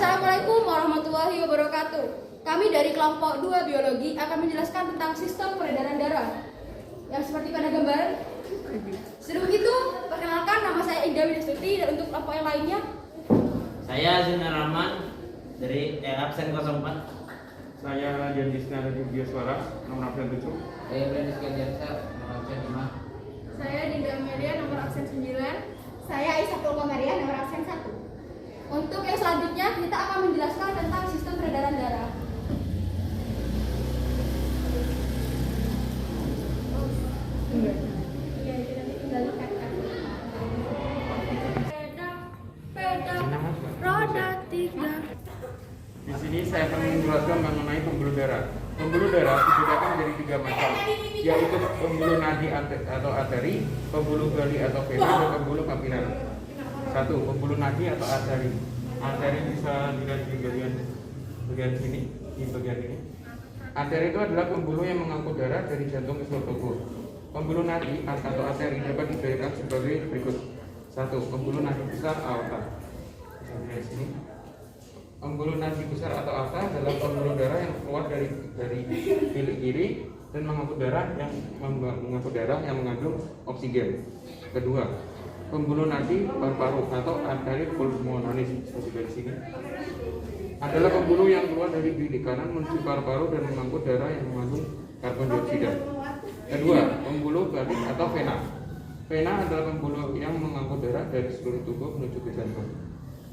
Assalamualaikum warahmatullahi wabarakatuh. Kami dari kelompok 2 biologi akan menjelaskan tentang sistem peredaran darah. Yang seperti pada gambaran. Sebelum itu, perkenalkan nama saya Ida Widestuti dan untuk kelompok yang lainnya. Saya Zinar Rahman dari absen 04. Saya Radian Disna dari Bioswara, nomor absen 7. Saya Brandis Kanjarsa, nomor absen 5. Saya Dinda Amelia, nomor absen 9. Saya Aisyah Maria, nomor absen 1. Untuk yang selanjutnya, kita akan menjelaskan tentang sistem peredaran darah. Roda 3. Di sini saya akan menjelaskan mengenai pembuluh darah. Pembuluh darah dibedakan menjadi 3 macam, yaitu pembuluh nadi atau arteri, pembuluh gali atau vena, dan pembuluh kapiler. 1. Pembuluh nadi atau arteri. Arteri bisa dilihat di bagian sini, di bagian ini. Arteri itu adalah pembuluh yang mengangkut darah dari jantung ke seluruh tubuh. Pembuluh nadi atau arteri dapat dibedakan sebagai berikut. 1. Pembuluh nadi besar aorta. Bisa dilihat di sini. Pembuluh nadi besar atau aorta adalah pembuluh darah yang keluar dari bilik kiri dan mengangkut darah yang mengandung oksigen. Kedua, pembuluh nadi paru-paru atau arteri pulmonalis seperti dari sini adalah pembuluh yang keluar dari bilik kanan menuju paru-paru dan mengangkut darah yang mengandung karbon dioksida. Kedua, pembuluh balik atau vena. Vena adalah pembuluh yang mengangkut darah dari seluruh tubuh menuju ke jantung.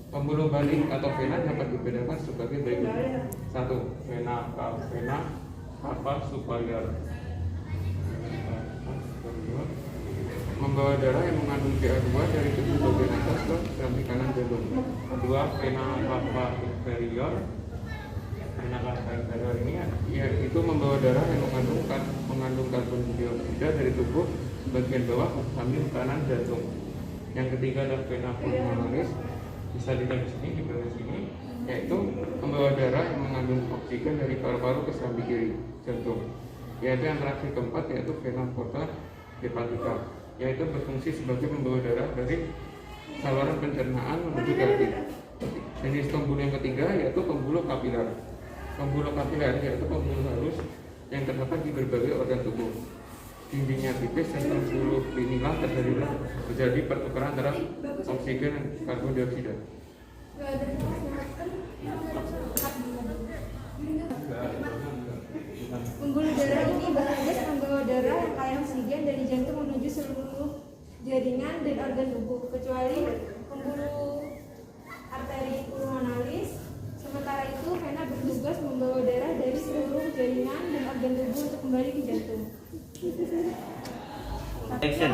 Pembuluh balik atau vena dapat dibedakan sebagai berikut. 1. Vena cava superior, membawa darah yang mengandung PA2 dari tubuh bagian atas ke samping kanan jantung. 2. Vena cava inferior. Vena cava inferior ini yaitu membawa darah yang mengandung karbon dioksida dari tubuh bagian bawah ke samping kanan jantung. Yang ketiga adalah vena pulmonalis, bisa dilihat di sini, di bagian sini, yaitu membawa darah yang mengandung oksigen dari paru-paru ke samping kiri jantung. Yaitu yang terakhir keempat yaitu vena porta hepatica, yaitu berfungsi sebagai pembawa darah dari saluran pencernaan menuju ke hati. Jenis pembuluh yang ketiga yaitu pembuluh kapiler. Pembuluh kapiler yaitu pembuluh halus yang terdapat di berbagai organ tubuh. Dindingnya tipis dan pembuluh inilah terjadi pertukaran antara oksigen dan karbon dioksida. Pembuluh darah ini bertugas membawa darah yang kaya oksigen dari jantung menuju seluruh jaringan dan organ tubuh, kecuali pembuluh arteri pulmonalis. Sementara itu, vena bertugas membawa darah dari seluruh jaringan dan organ tubuh untuk kembali ke jantung. Action.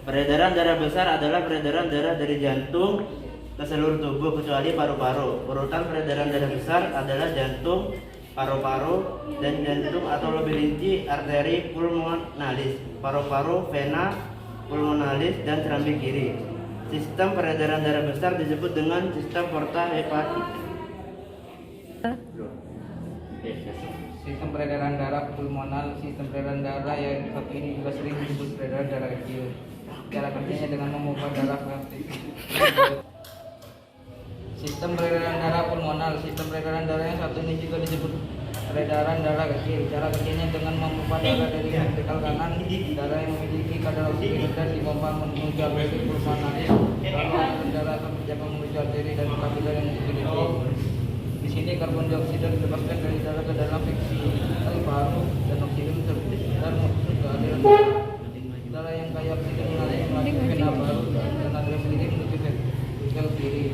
Peredaran darah besar adalah peredaran darah dari jantung ke seluruh tubuh kecuali paru-paru. Urutan peredaran darah besar adalah jantung, paru-paru, dan jantung atau lebih rinci arteri pulmonalis, paru-paru, vena pulmonalis, dan serambi kiri. Sistem peredaran darah besar disebut dengan sistem porta hepatica. Sistem peredaran darah pulmonal, sistem peredaran darah yang satu ini juga sering disebut peredaran darah kecil. Cara kerjanya dengan memompa darah ke sistem peredaran darah pulmonal, sistem peredaran darah yang satu ini juga disebut peredaran darah kecil. Cara kerjanya dengan memompa darah dari ventrikel kanan, darah yang memiliki kadar oksigen rendah dipompa menuju arteri pulmonalis, lalu darah akan berjalan menuju arteri dan kapiler yang memiliki. Di sini karbon dioksida dilepaskan dari darah ke dalam ventrikel paru dan oksigen tersebar masuk ke aliran darah yang kaya oksigen mengalir melalui vena paru dan aliran kiri menuju ventrikel kiri.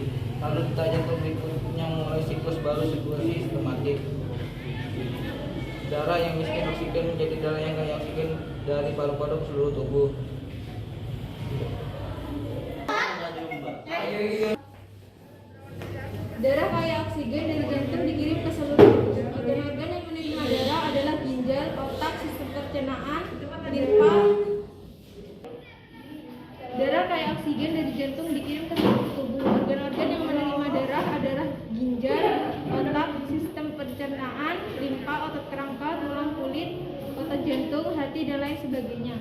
Lalu detak jantung berikutnya mulai siklus baru sirkulasi sistematik. Darah yang miskin oksigen menjadi darah yang kaya oksigen dari paru-paru ke seluruh tubuh. Darah kaya oksigen dari jantung dikirim ke seluruh tubuh. Organ-organ yang menerima darah adalah ginjal, otak, sistem pencernaan, limfa. Darah kaya oksigen dari jantung dikirim ke seluruh tubuh. Organ-organ yang menerima darah adalah ginjal, otak, sistem pencernaan, limfa, otot kerangka, tulang kulit, otot jantung, hati, dan lain sebagainya.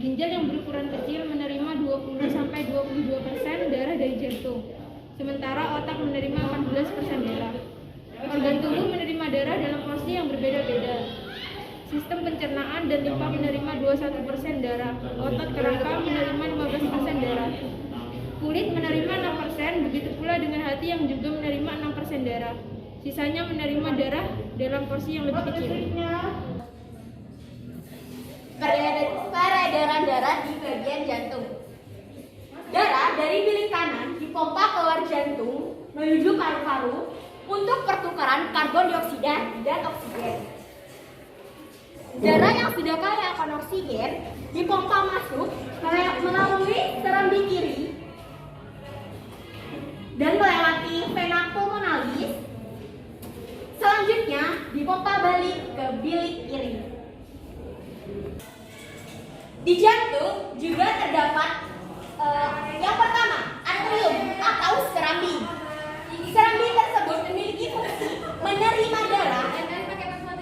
Ginjal yang berukuran kecil menerima 20-22% darah dari jantung. Sementara otak menerima 14% darah. sistem pencernaan dan limpa menerima 21% darah, otot kerangka menerima 15% darah, kulit menerima 6%, begitu pula dengan hati yang juga menerima 6% darah. Sisanya menerima darah dalam porsi yang lebih kecil. Peredaran darah di bagian jantung. Darah dari bilik kanan dipompa keluar jantung menuju paru-paru untuk pertukaran karbon dioksida dan oksigen. Darah yang sudah kaya akan oksigen dipompa masuk melalui serambi kiri dan melewati vena pulmonalis. Selanjutnya dipompa balik ke bilik kiri. Di jantung juga terdapat yang pertama, atrium atau serambi. Serambi tersebut memiliki fungsi menerima darah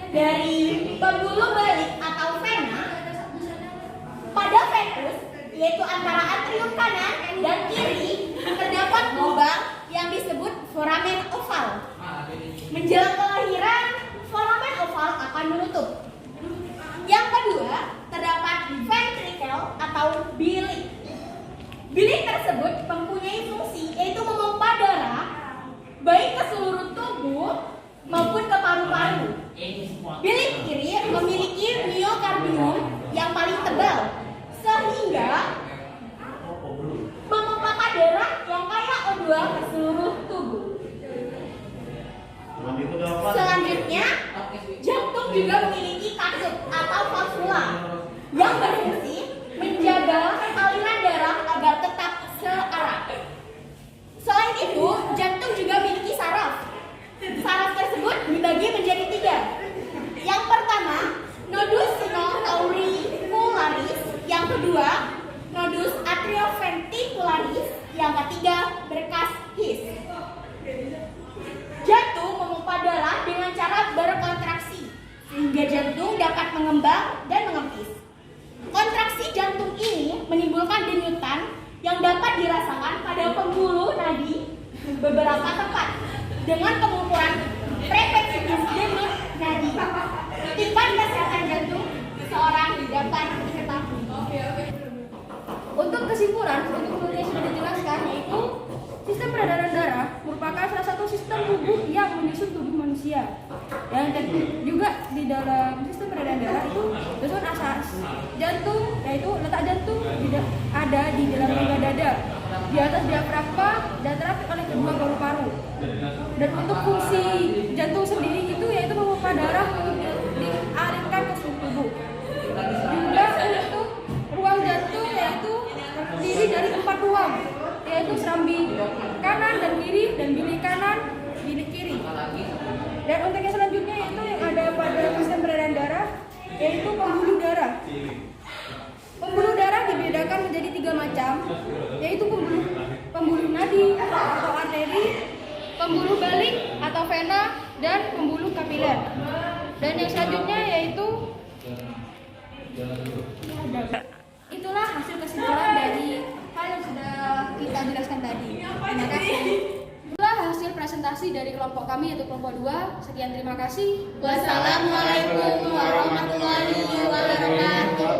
dari pembuluh balik atau vena pada venus, yaitu antara atrium kanan dan kiri terdapat lubang yang disebut foramen oval. Menjelang kelahiran, foramen oval akan menutup. Yang kedua, terdapat ventricle atau bilik. Bilik tersebut mempunyai fungsi yaitu memompa darah baik ke seluruh tubuh maupun ke paru-paru. Bilik kiri memiliki miokardium yang paling tebal sehingga memompa darah yang kaya O2 ke seluruh tubuh. Selanjutnya, jantung juga memiliki katup atau valvula yang berfungsi menjaga aliran darah agar tetap searah. Selain itu, jantung juga memiliki saraf. Saraf tersebut dibagi menjadi 3. Yang pertama, nodus sinoauricularis. Yang kedua, nodus atrioventricularis. Yang ketiga, berkas His. Jantung memompa darah dengan cara berkontraksi sehingga jantung dapat mengembang dan mengempis. Kontraksi jantung ini menimbulkan denyutan yang dapat dirasakan pada pembuluh nadi beberapa tempat dengan pengukuran frekuensi denyut nadi. Tingkat kesehatan jantung seseorang dapat diketahui. Untuk kesimpulan, untuk yang sudah dijelaskan, yaitu sistem peredaran darah merupakan salah satu sistem tubuh yang menyusun tubuh manusia. Dan juga di dalam sistem peredaran darah itu susun asas jantung, yaitu letak jantung ada di dalam rongga dada, di atas diafragma dan terapit oleh kedua paru-paru. Dan untuk fungsi jantung sendiri itu yaitu memompa darah untuk dialirkan ke seluruh tubuh. Juga untuk ruang jantung yaitu terdiri dari 4 ruang, yaitu serambi kanan dan kiri dan bilik kanan, bilik kiri. Dan untuk yang selanjutnya yaitu yang ada pada sistem peredaran darah yaitu pembuluh darah. Pembuluh darah dibedakan menjadi 3 macam, yaitu pembuluh nadi atau arteri, pembuluh balik atau vena, dan pembuluh kapiler. Dan yang selanjutnya yaitu itulah hasil kesimpulan dari hal yang sudah kita jelaskan tadi. Terima kasih. Itulah hasil presentasi dari kelompok kami yaitu kelompok 2. Sekian, terima kasih. Wassalamualaikum warahmatullahi wabarakatuh.